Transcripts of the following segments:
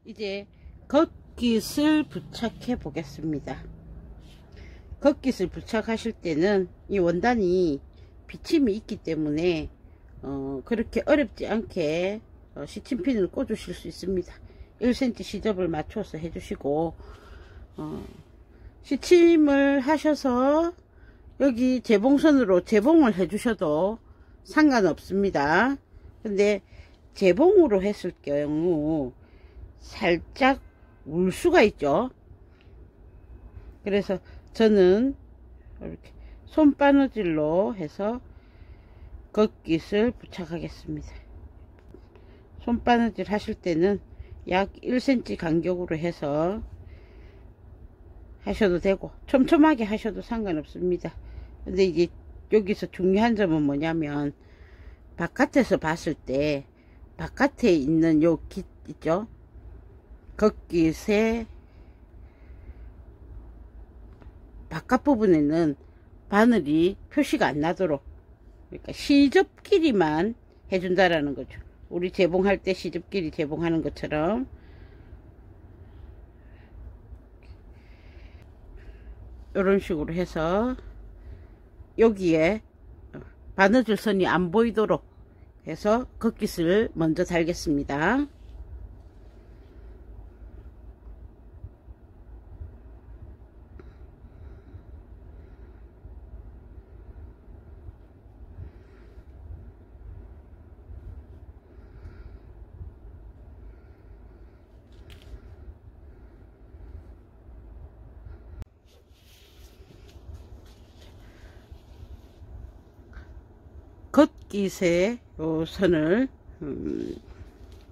이제 겉깃을 부착해 보겠습니다. 겉깃을 부착하실 때는 이 원단이 비침이 있기 때문에 그렇게 어렵지 않게 시침핀을 꽂으실 수 있습니다. 1cm 시접을 맞춰서 해주시고 시침을 하셔서 여기 재봉선으로 재봉을 해주셔도 상관없습니다. 근데 재봉으로 했을 경우 살짝 울 수가 있죠. 그래서 저는 이렇게 손바느질로 해서 겉깃을 부착하겠습니다. 손바느질 하실 때는 약 1cm 간격으로 해서 하셔도 되고 촘촘하게 하셔도 상관없습니다. 근데 이게 여기서 중요한 점은 뭐냐면 바깥에서 봤을 때 바깥에 있는 요 깃 있죠, 겉깃의 바깥 부분에는 바늘이 표시가 안 나도록, 그러니까 시접 길이만 해준다라는 거죠. 우리 재봉할 때 시접 길이 재봉하는 것처럼 이런 식으로 해서 여기에 바느질 선이 안 보이도록 해서 겉깃을 먼저 달겠습니다. 겉깃에 요 선을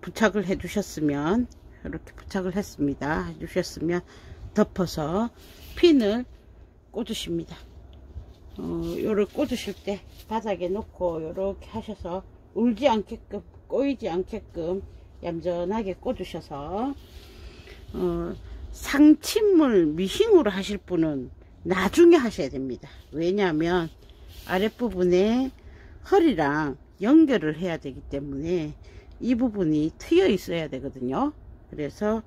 부착을 해 주셨으면, 이렇게 부착을 했습니다. 해 주셨으면 덮어서 핀을 꽂으십니다. 요를 꽂으실 때 바닥에 놓고 요렇게 하셔서 울지 않게끔, 꼬이지 않게끔 얌전하게 꽂으셔서 상침을 미싱으로 하실 분은 나중에 하셔야 됩니다. 왜냐하면 아랫부분에 허리랑 연결을 해야 되기 때문에 이 부분이 트여 있어야 되거든요. 그래서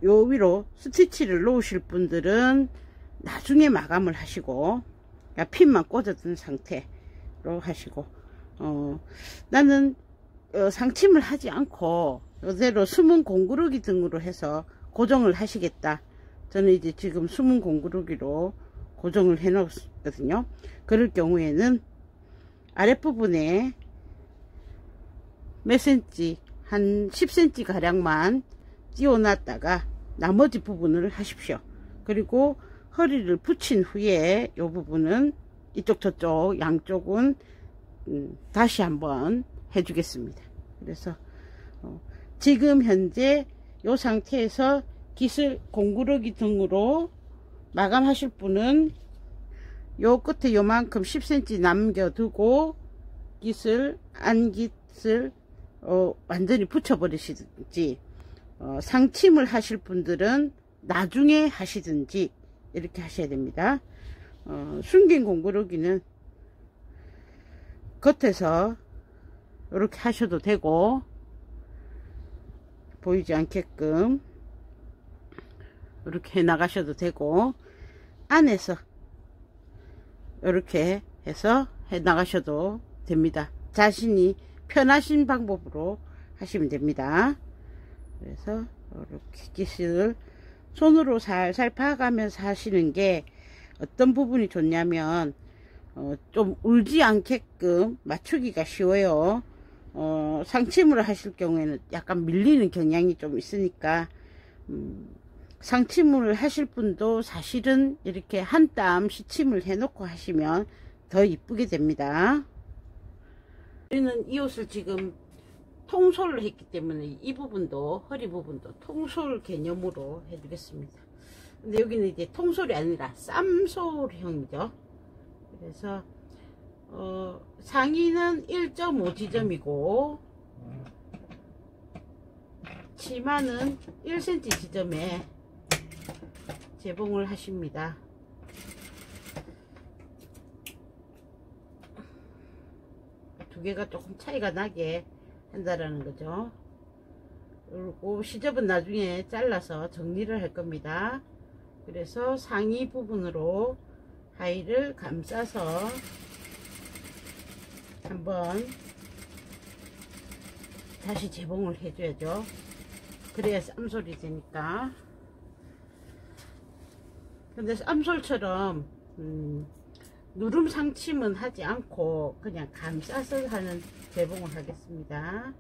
요 위로 스티치를 놓으실 분들은 나중에 마감을 하시고 핀만 꽂아둔 상태로 하시고, 나는 상침을 하지 않고 이대로 숨은 공구르기 등으로 해서 고정을 하시겠다. 저는 이제 지금 숨은 공구르기로 고정을 해 놓았거든요. 그럴 경우에는 아랫부분에 몇 cm, 한 10cm 가량만 띄워 놨다가 나머지 부분을 하십시오. 그리고 허리를 붙인 후에 이 부분은 이쪽 저쪽 양쪽은 다시 한번 해주겠습니다. 그래서 지금 현재 이 상태에서 깃을 공구르기 등으로 마감하실 분은 요 끝에 요만큼 10cm 남겨두고 깃을, 안깃을 완전히 붙여 버리시든지, 상침을 하실 분들은 나중에 하시든지 이렇게 하셔야 됩니다. 숨긴 공구르기는 겉에서 이렇게 하셔도 되고, 보이지 않게끔 이렇게 해 나가셔도 되고, 안에서 이렇게 해서 해 나가셔도 됩니다. 자신이 편하신 방법으로 하시면 됩니다. 그래서 이렇게 깃을 손으로 살살 파가면서 하시는 게 어떤 부분이 좋냐면 좀 울지 않게끔 맞추기가 쉬워요. 상침을 하실 경우에는 약간 밀리는 경향이 좀 있으니까 상침을 하실 분도 사실은 이렇게 한 땀 시침을 해 놓고 하시면 더 이쁘게 됩니다. 저희는 이 옷을 지금 통솔을 했기 때문에 이 부분도, 허리 부분도 통솔 개념으로 해주겠습니다. 근데 여기는 이제 통솔이 아니라 쌈솔형이죠. 그래서 상의는 1.5 지점이고 치마는 1cm 지점에 재봉을 하십니다. 두 개가 조금 차이가 나게 한다라는 거죠. 그리고 시접은 나중에 잘라서 정리를 할 겁니다. 그래서 상의 부분으로 하의를 감싸서 한번 다시 재봉을 해줘야죠. 그래야 쌈솔이 되니까. 근데 쌈솔처럼 누름 상침은 하지 않고 그냥 감싸서 하는 재봉을 하겠습니다.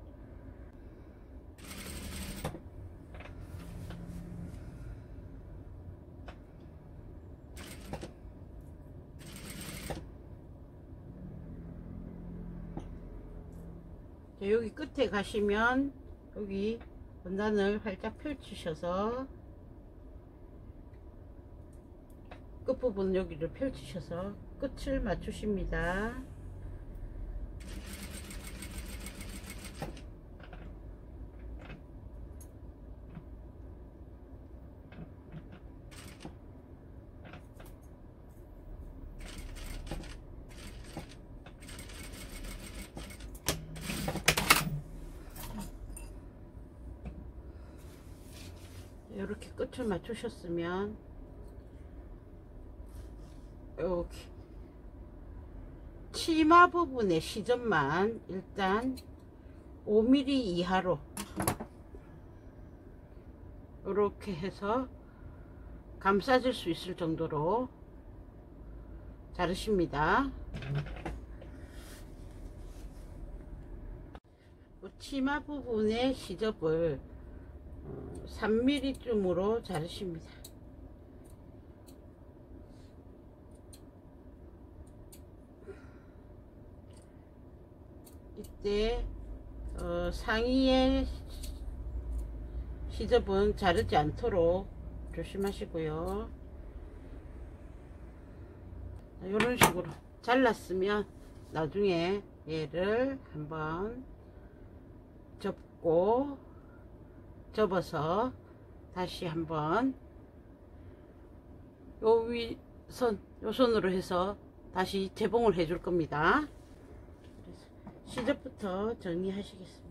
여기 끝에 가시면 여기 원단을 활짝 펼치셔서 끝부분 여기를 펼치셔서 끝을 맞추십니다. 이렇게 끝을 맞추셨으면 여기 치마 부분의 시접만 일단 5mm 이하로 이렇게 해서 감싸질 수 있을 정도로 자르십니다. 치마 부분의 시접을 3mm 쯤으로 자르십니다. 이때 상의의 시접은 자르지 않도록 조심하시고요. 이런 식으로 잘랐으면 나중에 얘를 한번 접어서 다시 한번 요 손으로 해서 다시 재봉을 해줄 겁니다. 그래서 시접부터 정리하시겠습니다.